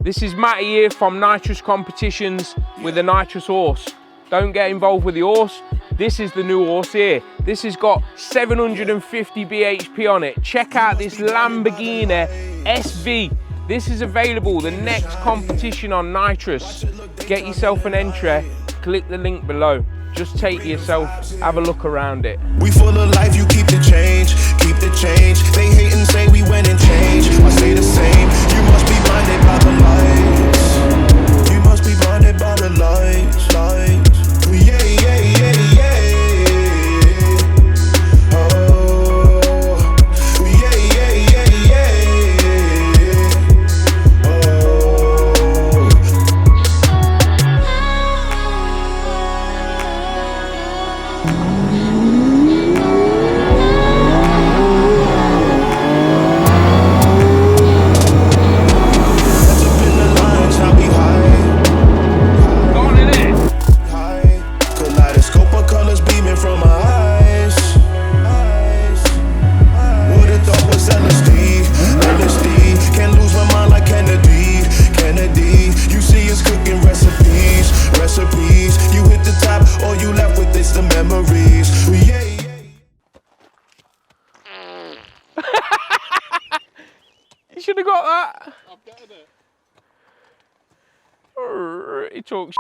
This is Matty here from Nitrous Competitions with the Nitrous horse. Don't get involved with the horse. This is the new horse here. This has got 750 bhp on it. Check out this Lamborghini SV. This is available the next competition on Nitrous. Get yourself an entry, click the link below. Just take yourself, have a look around it. We full of life, you keep the change, keep the change. They hate and say we went and changed. I stay the same, you must be blinded by the lights. You must be blinded by the lights, lights. Yeah, yeah, yeah, yeah. Oh, yeah, yeah, yeah, yeah. Oh. You should have got that. I've got it. He talks